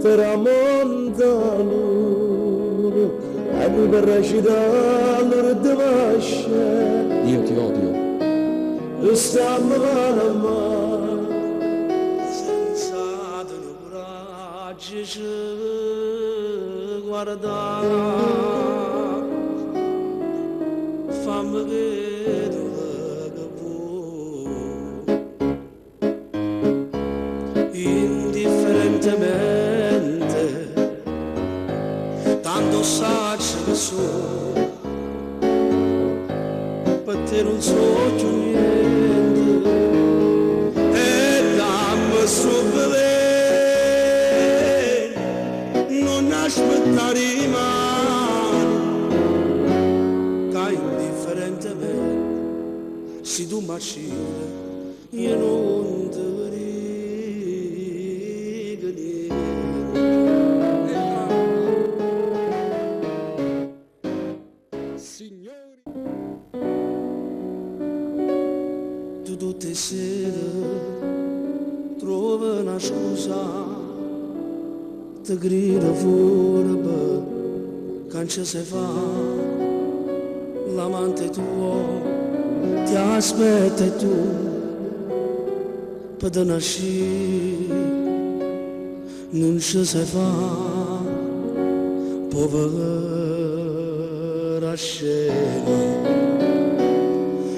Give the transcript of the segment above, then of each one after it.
tramontano e per recitare di vascia Io ti odio. stiamo mano a mano senza coraggio guardare fammi che tu indifferentemente tanto saggio che sono per te non so più niente e dammi subito non aspettare mai che indifferentemente se tu marci io non ti rigo niente. Signori. Tu tutte sere trovi una scusa ti grida fuori che non ci si fa l'amante tuo ti aspetta e tu per te nasci non ci si fa povera scena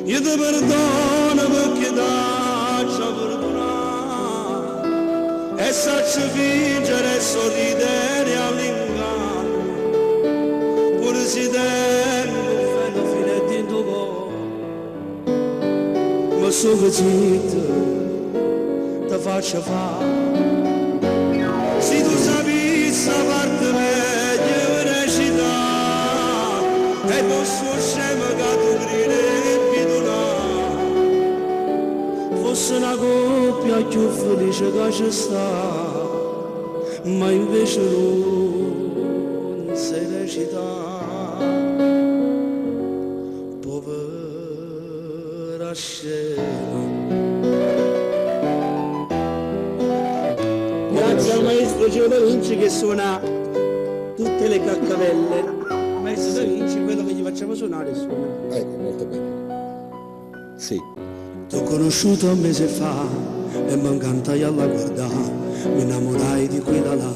io ti perdono perché t'ho perdonato e saccio fingere e sorridere all'inganno pure se tengo fino fino a dentro ma so che zitto ti faccio fare se tu sapessi la parte meglio recitare e non so scemo che tu gridi fosse una coppia più felice che ci sta, ma invece non si recita. Povera scena. Grazie al maestro Gio Da Vinci che suona tutte le caccavelle. Maestro Da Vinci, quello che gli facciamo suonare suona. Ecco, molto bene. Sì. T'ho conosciuto un mese fa e mi incantai alla guardare, mi innamorai di quella là.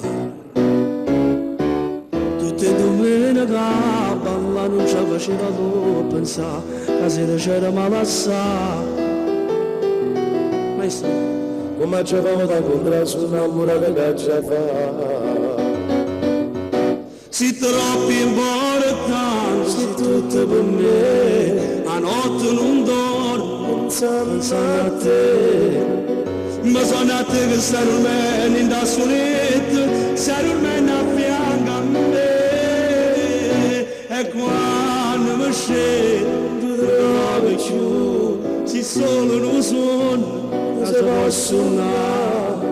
Tutte domeniche a ballare non ci faceva tu pensare, la sera c'era malassà. Maestro, come ci famo da incontrare su un'amore che ci fa si troppi importanti, si tutto per me, a notte non dormo. Pensando a te, ma sono a te che sei ormai in da soletta, sei ormai a fianco a me, e quando mi scendo tu ti trovi più, se solo non sono, non si può suonare,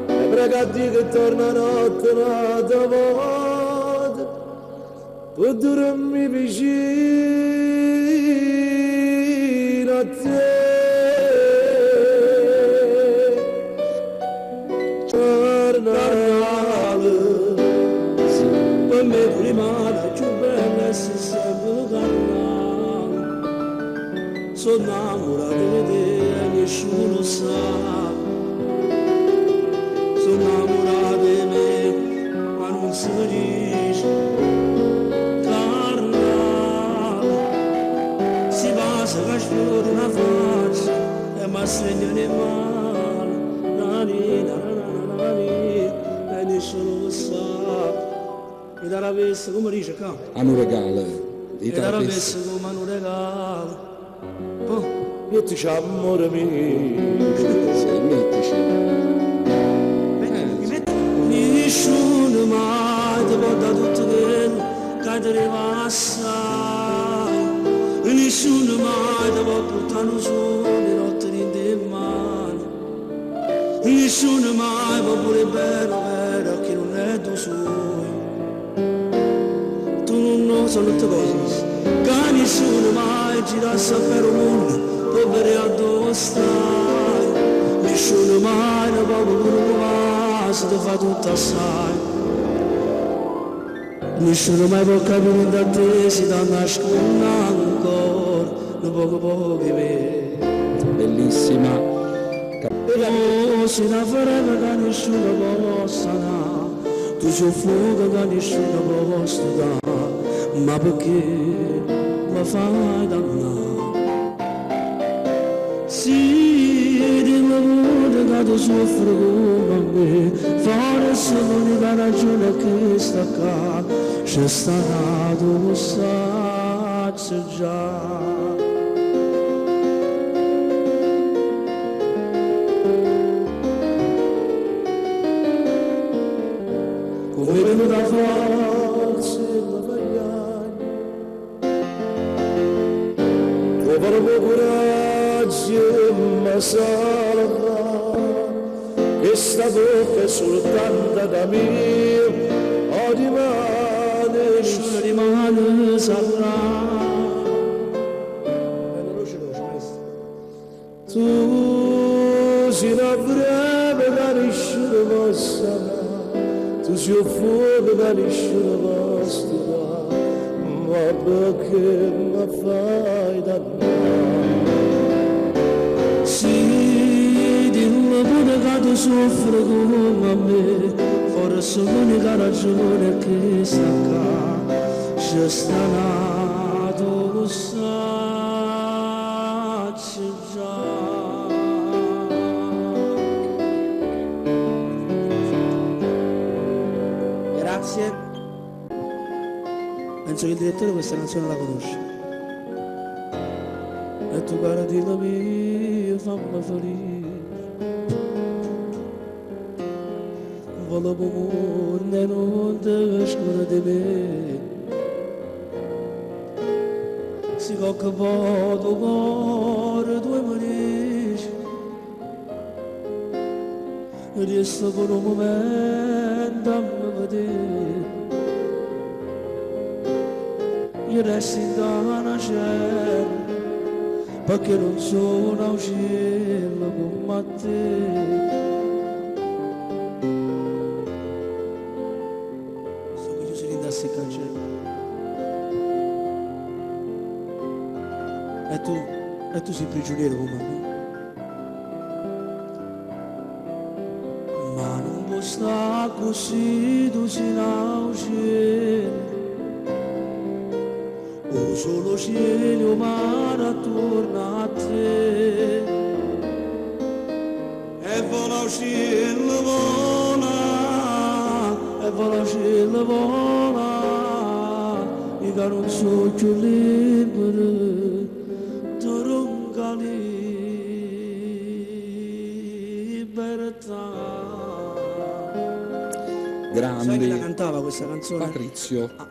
e prega a Dio che torna notte un'altra volta per dormire vicino a te. carnale, per me prima la più bella è sempre carnale, sono innamorato di te e nessuno sa, sono innamorato di me ma non si mi dice, carnale, si passa che sfiora una faccia e mi segna le mani, e nessuno lo sa, e da ravesse come dice qua, Hanno regale. e da ravesse come un regalo. Oh. Io ti c'ho amore mio, Sì, mettici. Nessuno mai ti porta tutto quello che ti arriva assai, nessuno mai ti può portare un sole notte in te mani, nessuno mai può pure vero che non è tuo sogno, tu non so tutte cose, che nessuno mai gira a sapere un mondo, poveri a dove stai, nessuno mai ne può pure provare. se ti fa tutto assai. Nessuno mai può capire da te, si da nasconde ancora, un poco di me. Bellissima. Oh, si da farebbe che nessuno possa dare, tu sei fuoco che nessuno possa dare, ma perché mi fai dannare? Sì, dimmi pure che tu soffri come me, forse l'unica ragione che sta qua, c'è stato lo sai già. Come venuta forza la fagliani, trovano coraggio ma salva, questa bocca è soltanto da me, o rimane sarà. Tu si avrebbe da nessuno possa. Tu sei un fuoco che nessuno possa dare, ma perché mi fai dannare? Sì, dimmi pure che tu soffri come me, forse l'unica ragione che sta qua, c'è stato lo sai già. Grazie. Penso che il direttore questa canzone la conosce. E tu cara dillo mia, fammi felice. Volevo morire, non ti scusa di me. Si cocca po' tu cuore, tu mi dici. Riesco per un momento a me vedere. Io resto in una cielo, perché non sono un cielo come te. So che io si rindassi il cancello. E tu sei prigioniero come me. Ma non può stare così, tu sei un cielo. O solo cielo mare attorno a te. E vola cielo vola, e vola cielo vola, io che non so più libero, tu ronca libertà. Sai chi la Grande cantava questa canzone? Patrizio. Ah,